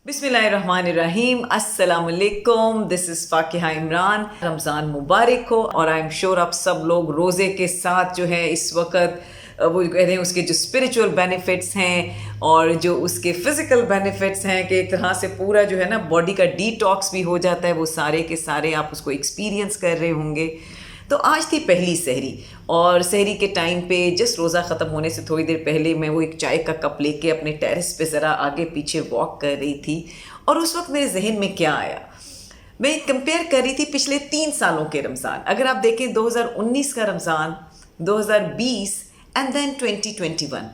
بسم اللہ الرحمن الرحیم. السلام علیکم. دس از فاقہ عمران. رمضان مبارک ہو. اور آئی ایم شیور آپ سب لوگ روزے کے ساتھ جو ہے اس وقت وہ کہتے ہیں اس کے جو اسپریچول بینیفٹس ہیں اور جو اس کے فزیکل بینیفٹس ہیں کہ ایک طرح سے پورا جو ہے نا باڈی کا ڈی ٹاکس بھی ہو جاتا ہے، وہ سارے کے سارے آپ اس کو ایکسپیرینس کر رہے ہوں گے. تو آج تھی پہلی سحری، اور سحری کے ٹائم پہ جسٹ روزہ ختم ہونے سے تھوڑی دیر پہلے میں وہ ایک چائے کا کپ لے کے اپنے ٹیرس پہ ذرا آگے پیچھے واک کر رہی تھی. اور اس وقت میرے ذہن میں کیا آیا، میں کمپیئر کر رہی تھی پچھلے 3 سالوں کے رمضان. اگر آپ دیکھیں 2019 کا Ramzan, 2020 and then 2021،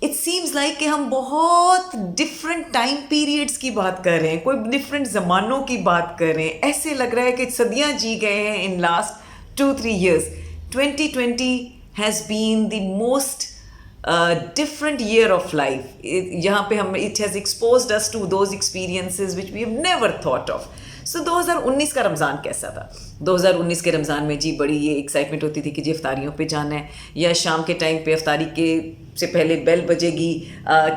it seems like کہ ہم بہت ڈفرینٹ ٹائم پیریڈس کی بات کر رہے ہیں، کوئی ڈفرینٹ زمانوں کی بات کر رہے ہیں. ایسے لگ رہا ہے کہ صدیاں جی گئے ہیں in last 2-3 years. 2020 has been the most different year of life. یہاں پہ it has exposed us to those experiences which we have never thought of. So 2019 کا رمضان کیسا تھا؟ 2019 کے رمضان میں جی بڑی یہ ایکسائٹمنٹ ہوتی تھی کہ جی افطاریوں پہ جانا ہے، یا شام کے ٹائم پہ افطاری کے سے پہلے بیل بجے گی،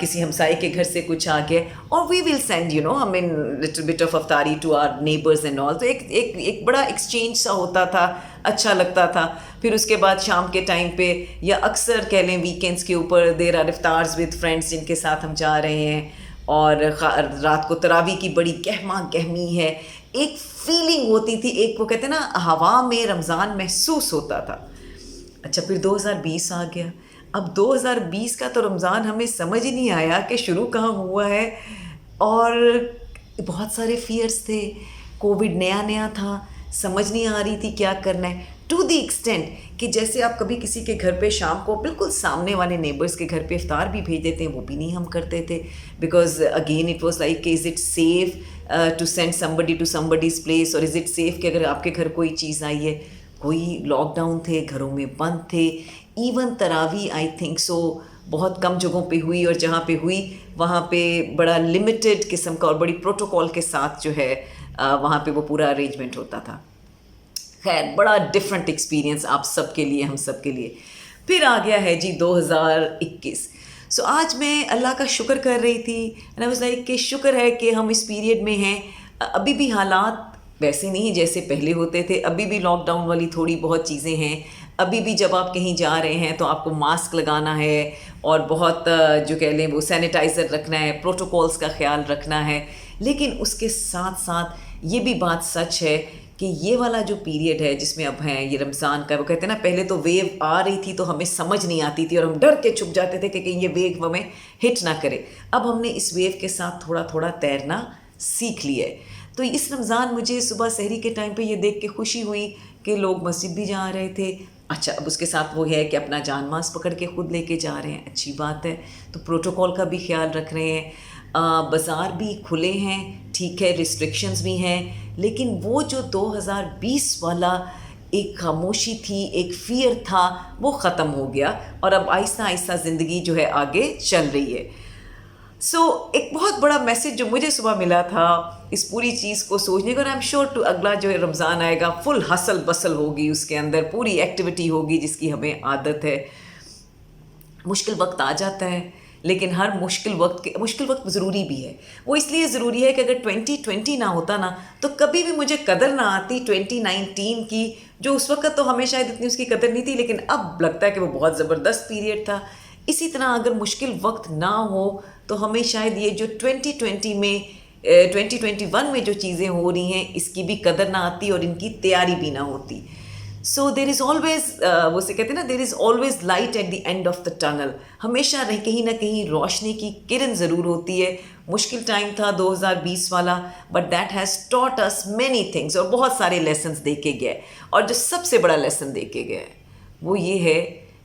کسی ہمسائے کے گھر سے کچھ آ گیا اور we will send little bit of iftari to our neighbours and all. تو ایک بڑا ایکسچینج سا ہوتا تھا، اچھا لگتا تھا. پھر اس کے بعد شام کے ٹائم پہ یا اکثر کہہ لیں ویکینڈس کے اوپر دیر آر افطارز ود فرینڈس جن کے ساتھ ہم جا رہے ہیں، اور رات کو تراویح کی بڑی گہما گہمی ہے. ایک فیلنگ ہوتی تھی، ایک وہ کہتے ہیں نا ہوا میں رمضان محسوس ہوتا تھا. اچھا پھر 2020 آ گیا. اب 2020 کا تو رمضان ہمیں سمجھ ہی نہیں آیا کہ شروع کہاں ہوا ہے، اور بہت سارے فیئرس تھے. کووڈ نیا تھا، سمجھ نہیں آ رہی تھی کیا کرنا ہے. ٹو دی ایکسٹینٹ کہ جیسے آپ کبھی کسی کے گھر پہ شام کو بالکل سامنے والے نیبرس کے گھر پہ افطار بھی بھیج دیتے ہیں، وہ بھی نہیں ہم کرتے تھے. Because again it was like کہ is it safe to send somebody to somebody's place, اور از اٹ سیف کہ اگر آپ کے گھر کوئی چیز آئی ہے. کوئی لاک ڈاؤن تھے، گھروں میں بند تھے. ایون تراویح آئی تھنک سو بہت کم جگہوں پہ ہوئی، اور جہاں پہ ہوئی وہاں پہ بڑا لمیٹڈ قسم کا اور بڑی پروٹوکول کے ساتھ جو ہے وہاں پہ وہ پورا ارینجمنٹ ہوتا تھا. خیر بڑا ڈفرینٹ ایکسپیرینس آپ سب کے لیے، ہم سب کے لیے. پھر آ گیا ہے جی 2021. سو آج میں اللہ کا شکر کر رہی تھی، کہ شکر ہے کہ ہم اس پیریڈ میں ہیں. ابھی بھی حالات ویسے نہیں جیسے پہلے ہوتے تھے، ابھی بھی لاک ڈاؤن والی تھوڑی بہت چیزیں ہیں. ابھی بھی جب آپ کہیں جا رہے ہیں تو آپ کو ماسک لگانا ہے، اور بہت جو کہہ لیں وہ سینیٹائزر رکھنا ہے، پروٹوکولز کا خیال رکھنا ہے. لیکن اس کے ساتھ ساتھ یہ بھی بات سچ ہے کہ یہ والا جو پیریڈ ہے جس میں اب ہیں یہ رمضان کا، وہ کہتے ہیں نا پہلے تو ویو آ رہی تھی تو ہمیں سمجھ نہیں آتی تھی اور ہم ڈر کے چھپ جاتے تھے کہ کہیں یہ ویو ہمیں ہٹ نہ کرے. اب ہم نے اس ویو کے ساتھ تھوڑا تھوڑا تیرنا سیکھ لیا ہے. تو اس رمضان مجھے صبح سحری کے ٹائم پہ یہ دیکھ کے خوشی ہوئی کہ لوگ مسجد بھی جا رہے تھے. اچھا اب اس کے ساتھ وہ ہے کہ اپنا جان ماس پکڑ کے خود لے کے جا رہے ہیں، اچھی بات ہے. تو پروٹوکول کا بھی خیال رکھ رہے ہیں. بازار بھی کھلے ہیں، ٹھیک ہے، ریسٹرکشنز بھی ہیں، لیکن وہ جو 2020 والا ایک خاموشی تھی، ایک فیئر تھا، وہ ختم ہو گیا، اور اب آہستہ آہستہ زندگی جو ہے آگے چل رہی ہے. سو ایک بہت بڑا میسج جو مجھے صبح ملا تھا اس پوری چیز کو سوچنے کا، اور آئی ایم شیور ٹو اگلا جو رمضان آئے گا فل ہسل بسل ہوگی، اس کے اندر پوری ایکٹیویٹی ہوگی جس کی ہمیں عادت ہے. مشکل وقت آ جاتا ہے، لیکن ہر مشکل وقت ضروری بھی ہے. وہ اس لیے ضروری ہے کہ اگر 2020 نہ ہوتا نا تو کبھی بھی مجھے قدر نہ آتی 2019 کی، جو اس وقت تو ہمیں شاید اتنی اس کی قدر نہیں تھی، لیکن اب لگتا ہے کہ وہ بہت زبردست پیریڈ تھا. اسی طرح اگر مشکل وقت نہ ہو تو ہمیں شاید یہ جو 2021 میں جو چیزیں ہو رہی ہیں اس کی بھی قدر نہ آتی اور ان کی تیاری بھی نہ ہوتی. سو دیر از آلویز وہ سے کہتے ہیں نا there is always light at the end of the tunnel. ہمیشہ کہیں نہ کہیں روشنی کی کرن ضرور ہوتی ہے. مشکل ٹائم تھا 2020 والا، but that has taught us many things, اور بہت سارے لیسنس دے کے گئے. اور جو سب سے بڑا لیسن دے کے گیا وہ یہ ہے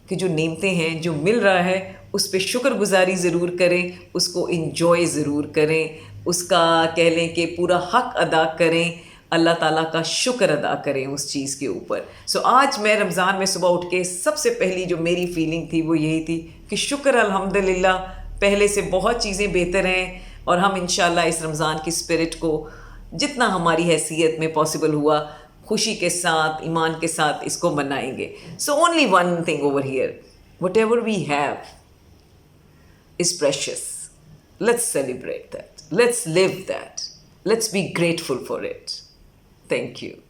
کہ جو نعمتیں ہیں، جو مل رہا ہے، اس پہ شکر گزاری ضرور کریں، اس کو انجوائے ضرور کریں، اس کا کہہ لیں کہ پورا حق ادا کریں، اللہ تعالیٰ کا شکر ادا کریں اس چیز کے اوپر. سو آج میں رمضان میں صبح اٹھ کے سب سے پہلی جو میری فیلنگ تھی وہ یہی تھی کہ شکر الحمدللہ پہلے سے بہت چیزیں بہتر ہیں، اور ہم انشاءاللہ اس رمضان کی اسپرٹ کو جتنا ہماری حیثیت میں پاسبل ہوا خوشی کے ساتھ، ایمان کے ساتھ اس کو منائیں گے. So only one thing over here, whatever we have is precious. Let's celebrate that. Let's live that. Let's be grateful for it. Thank you.